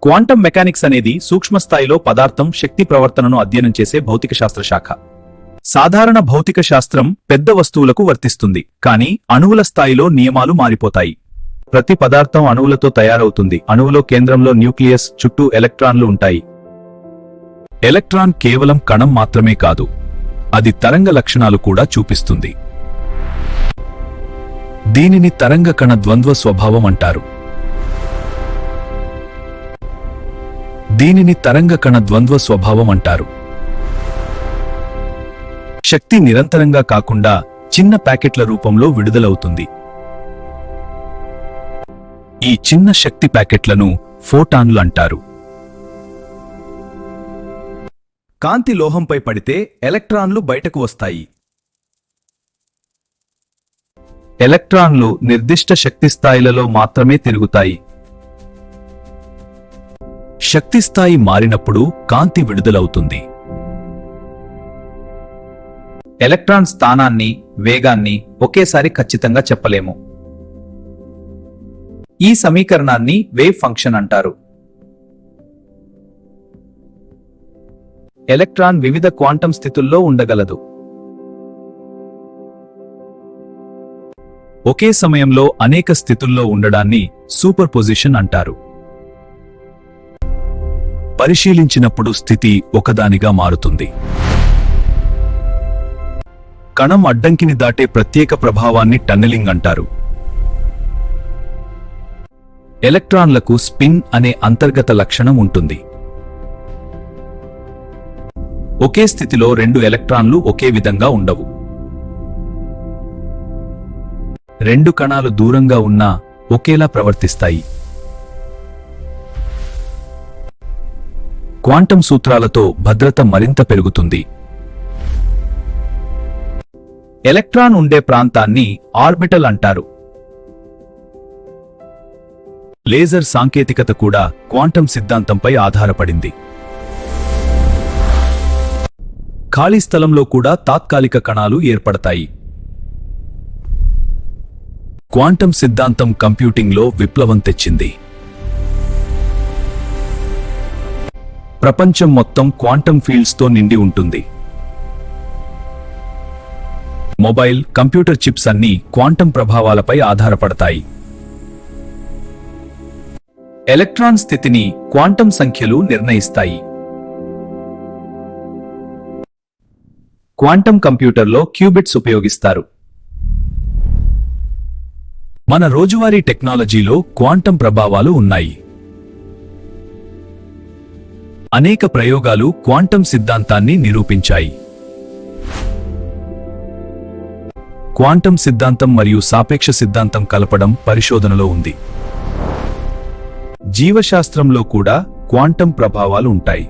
Quantum mechanics అనేది సూక్ష్మస్థాయిలో పదార్థం శక్తి ప్రవర్తనను అధ్యయనం చేసే భౌతిక శాస్త్ర శాఖ. సాధారణ భౌతిక శాస్త్రం పెద్ద వస్తువులకు వర్తిస్తుంది, కానీ అణువుల స్థాయిలో నియమాలు మారిపోతాయి. ప్రతి పదార్థం అణువులతో తయారవుతుంది. అణువులో కేంద్రంలో న్యూక్లియస్, చుట్టూ ఎలక్ట్రాన్లు ఉంటాయి. ఎలక్ట్రాన్ కేవలం కణం మాత్రమే కాదు, అది తరంగ లక్షణాలు కూడా చూపిస్తుంది. దీనిని తరంగ కణ ద్వంద్వ స్వభావం అంటారు. శక్తి నిరంతరంగా కాకుండా చిన్న ప్యాకెట్ల రూపంలో విడుదలవుతుంది. ఈ చిన్న శక్తి ప్యాకెట్లను ఫోటాన్లు అంటారు. కాంతి లోహంపై పడితే ఎలక్ట్రాన్లు బయటకు వస్తాయి. ఎలక్ట్రాన్లు నిర్దిష్ట శక్తి స్థాయిలలో మాత్రమే తిరుగుతాయి. శక్తి స్థాయి మారినప్పుడు కాంతి విడుదలవుతుంది. ఎలక్ట్రాన్ స్థానాన్ని, వేగాన్ని ఒకేసారి ఖచ్చితంగా చెప్పలేము. ఈ సమీకరణాన్ని వేవ్ ఫంక్షన్ అంటారు. ఎలక్ట్రాన్ వివిధ క్వాంటం స్థితుల్లో ఉండగలదు. ఒకే సమయంలో అనేక స్థితుల్లో ఉండడాన్ని సూపర్ పొజిషన్ అంటారు. పరిశీలించినప్పుడు స్థితి ఒకదానిగా మారుతుంది. కణం అడ్డంకిని దాటే ప్రత్యేక ప్రభావాన్ని టన్నెలింగ్ అంటారు. ఎలక్ట్రాన్లకు స్పిన్ అనే అంతర్గత లక్షణం ఉంటుంది. ఒకే స్థితిలో రెండు ఎలక్ట్రాన్లు ఒకే విధంగా ఉండవు. రెండు కణాలు దూరంగా ఉన్నా ఒకేలా ప్రవర్తిస్తాయి. క్వాంటం సూత్రాలతో భద్రత మరింత పెరుగుతుంది. ఎలక్ట్రాన్ ఉండే ప్రాంతాన్ని ఆర్బిటల్ అంటారు. లేజర్ సాంకేతికత కూడా క్వాంటం సిద్ధాంతంపై ఆధారపడింది. ఖాళీ స్థలంలో కూడా తాత్కాలిక కణాలు ఏర్పడతాయి. క్వాంటం సిద్ధాంతం కంప్యూటింగ్లో విప్లవం తెచ్చింది. ప్రపంచం మొత్తం క్వాంటం ఫీల్డ్స్తో నిండి ఉంటుంది. మొబైల్, కంప్యూటర్ చిప్స్ అన్నీ క్వాంటం ప్రభావాలపై ఆధారపడతాయి. ఎలక్ట్రాన్ స్థితిని క్వాంటం సంఖ్యలు నిర్ణయిస్తాయి. క్వాంటం కంప్యూటర్లో క్యూబిట్స్ ఉపయోగిస్తారు. మన రోజువారీ టెక్నాలజీలో క్వాంటం ప్రభావాలు ఉన్నాయి. అనేక ప్రయోగాలు క్వాంటం సిద్ధాంతాన్ని నిరూపించాయి. క్వాంటం సిద్ధాంతం మరియు సాపేక్ష సిద్ధాంతం కలపడం పరిశోధనలో ఉంది. జీవశాస్త్రంలో కూడా క్వాంటం ప్రభావాలు ఉంటాయి.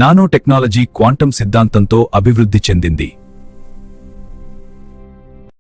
నానో టెక్నాలజీ క్వాంటం సిద్ధాంతంతో అభివృద్ధి చెందింది.